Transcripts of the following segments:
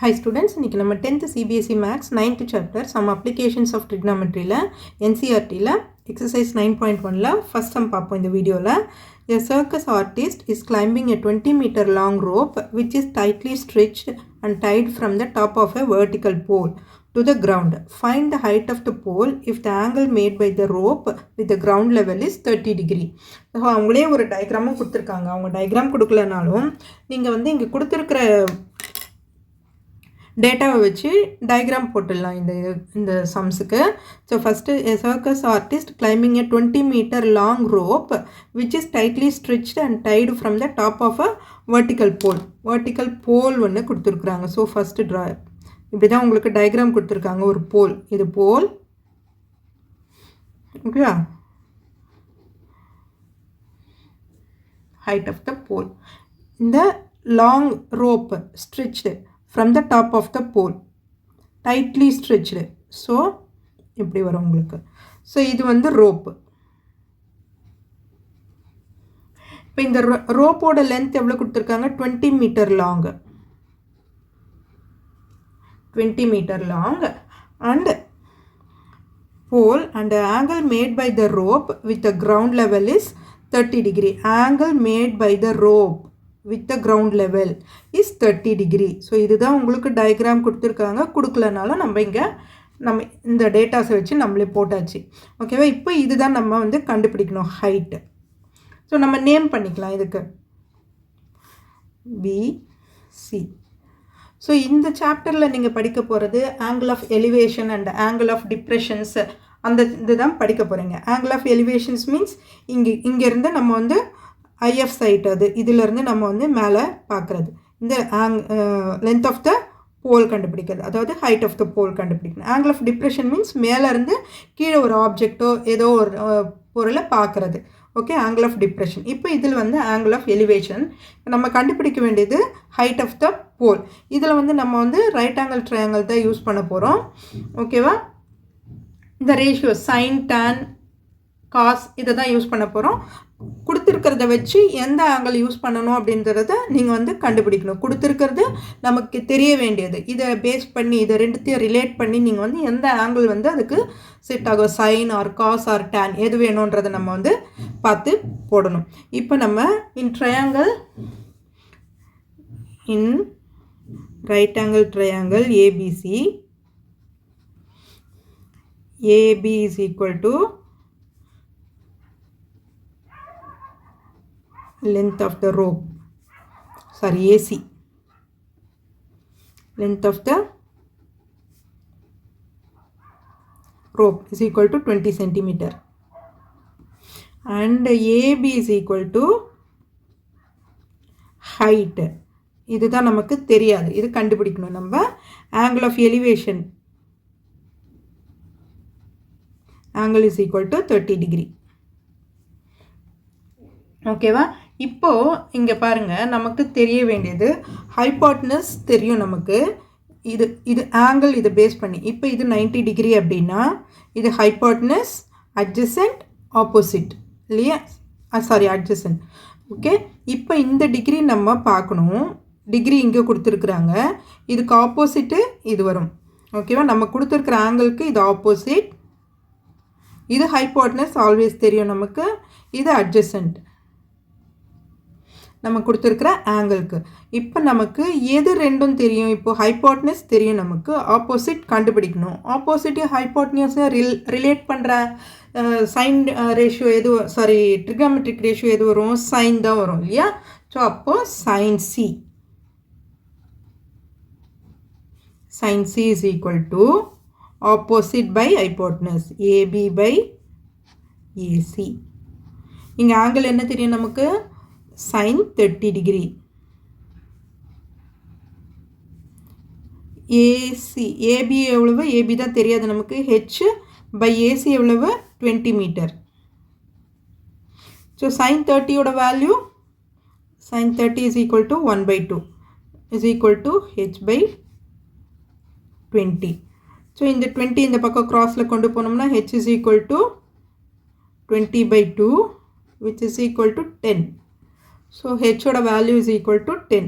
Hi students, இன்னைக்கு நம்ம 10th CBSE Maths 9th chapter some applications of trigonometry ல NCERT ல exercise 9.1 ல first sum பார்ப்போம் இந்த வீடியோல. A circus artist is climbing a 20-meter long rope which is tightly stretched and tied from the top of a vertical pole to the ground. Find the height of the pole if the angle made by the rope with the ground level is 30 degree. So அவங்களே ஒரு டயக்ராமும் கொடுத்துருக்காங்க. அவங்க diagram கொடுக்கலனாலும் நீங்கள் வந்து இங்கே கொடுத்துருக்கிற டேட்டாவை வச்சு டயக்ராம் போட்டுடலாம் இந்த சம்ஸுக்கு. So first a circus artist climbing a 20-meter long rope which is tightly stretched and tied from the top of a vertical pole ஒன்று கொடுத்துருக்குறாங்க. ஸோ ஃபஸ்ட்டு இப்படி தான் உங்களுக்கு டயக்ராம் கொடுத்துருக்காங்க. ஒரு போல், இது போல், ஓகேவா, height of the pole. இந்த long rope stretched from the top of the pole, tightly stretched. So இப்படி வரும் உங்களுக்கு. ஸோ இது வந்து ரோப்பு. இப்போ இந்த ரோப்போட லென்த் எவ்வளோ கொடுத்துருக்காங்க? 20 meter long, 20 meter long. And pole and the angle made by the rope with the ground level is 30 degree. Angle made by the rope with the ground level is 30 degree. So இதுதான் உங்களுக்கு diagram கொடுத்துருக்காங்க. கொடுக்கலனாலும் நம்ம இந்த டேட்டாஸை வச்சு நம்மளே போட்டாச்சு. ஓகேவா? இப்போ இதுதான் நம்ம வந்து கண்டுபிடிக்கணும் ஹைட்டு. ஸோ நம்ம நேம் பண்ணிக்கலாம் இதுக்கு பிசி. ஸோ இந்த சாப்டரில் நீங்கள் படிக்க போகிறது angle of elevation and angle of depressions, அந்த இதுதான் படிக்க போகிறீங்க. ஆங்கிள் ஆஃப் எலிவேஷன்ஸ் மீன்ஸ் இங்கேருந்து நம்ம வந்து ஐஎஃப் சைட், அது இதிலேருந்து நம்ம வந்து மேலே பார்க்குறது. இந்த லென்த் ஆஃப் த போல் கண்டுபிடிக்கிறது, அதாவது ஹைட் ஆஃப் த போல் கண்டுபிடிக்கணும். ஆங்கிள் ஆஃப் டிப்ரெஷன் மீன்ஸ் மேலேருந்து கீழே ஒரு ஆப்ஜெக்டோ ஏதோ ஒரு பொருளை பார்க்குறது. Okay, angle of depression. இப்போ இதில் வந்து ஆங்கிள் ஆஃப் எலிவேஷன் நம்ம கண்டுபிடிக்க வேண்டியது ஹைட் ஆஃப் த போல். இதில் வந்து நம்ம வந்து ரைட் ஆங்கிள் ட்ரையாங்கிள் தான் யூஸ் பண்ண போகிறோம். ஓகேவா? இந்த ரேஷியோ சைன், டான், காஸ் இதை தான் யூஸ் பண்ண போகிறோம். கொடுத்துருக்கிறத வச்சு எந்த ஆங்கிள் யூஸ் பண்ணணும் அப்படின்றத நீங்கள் வந்து கண்டுபிடிக்கணும். கொடுத்துருக்கிறது நமக்கு தெரிய வேண்டியது, இதை பேஸ் பண்ணி இதை ரெண்டுத்தையும் ரிலேட் பண்ணி நீங்கள் வந்து எந்த ஆங்கிள் வந்து அதுக்கு செட் ஆகும், sine or cos or tan எது வேணுன்றதை நம்ம வந்து பார்த்து போடணும். இப்போ நம்ம in triangle, in right angle triangle ABC, AB is equal to length of the rope, sorry AC, length of the rope is equal to 20 centimeter, and AB is equal to height. இதுதான் நமக்கு தெரியாது, இது கண்டுபிடிக்கணும் நம்ம. angle of elevation, angle is equal to 30 degree. ஓகேவா? இப்போது இங்கே பாருங்கள், நமக்கு தெரிய வேண்டியது ஹைபாட்னஸ் தெரியும் நமக்கு. இது ஆங்கிள் இதை பேஸ் பண்ணி. இப்போ இது 90 டிகிரி அப்படின்னா இது ஹைபாட்னஸ், அட்ஜசன்ட், ஆப்போசிட் இல்லையா? Sorry, adjacent. ஓகே, இப்போ இந்த டிகிரி நம்ம பார்க்கணும். டிகிரி இங்கே கொடுத்துருக்குறாங்க, இதுக்கு ஆப்போசிட்டு இது வரும். ஓகேவா? நம்ம கொடுத்துருக்குற ஆங்கிளுக்கு இது ஆப்போசிட், இது ஹைபாட்னஸ் ஆல்வேஸ் தெரியும் நமக்கு, இது அட்ஜசன்ட் நம்ம கொடுத்துருக்குற ஆங்கிளுக்கு. இப்போ நமக்கு எது ரெண்டும் தெரியும்? இப்போ ஹைபாட்னஸ் தெரியும் நமக்கு, ஆப்போசிட் கண்டுபிடிக்கணும். ஆப்போசிட்டையும் ஹைபாட்னஸையும் ரிலேட் பண்ணுற சைன் ரேஷியோ எது, சாரி ட்ரிகாமெட்ரிக் ரேஷியோ எது வரும்? சைன் தான் வரும் இல்லையா? ஸோ அப்போது sine C, sine C is equal to opposite by hypotenuse, AB by AC. இங்கே ஆங்கிள் என்ன தெரியும் நமக்கு? sin 30 degree. AC, AB எவ்வளவு? AB தான் தெரியாது நமக்கு. H by AC எவ்வளவு? 20 மீட்டர். ஸோ sin 30 ஓட value, sin 30 is equal to 1/2 is equal to H by 20. So இந்த 20 இந்த பக்கம் க்ராஸில் கொண்டு போனோம்னா H is equal to 20/2 which is equal to 10. So H oda value is equal to 10.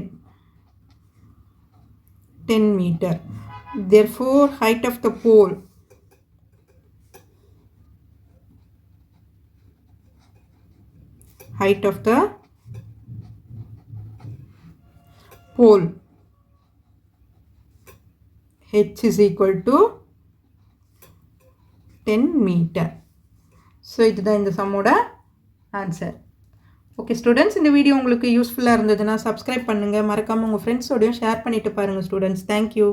10 meter. Therefore, height of the pole h is equal to 10 meter. So இதுதான் இந்த சம்மோட answer. Okay students, இந்த video உங்களுக்கு யூஸ்ஃபுல்லாக இருந்ததுன்னா subscribe பண்ணுங்கள். மறக்காமல் உங்கள் ஃப்ரெண்ட்ஸோடையும் share பண்ணிவிட்டு பாருங்கள் ஸ்டூடெண்ட்ஸ். தேங்க்யூ.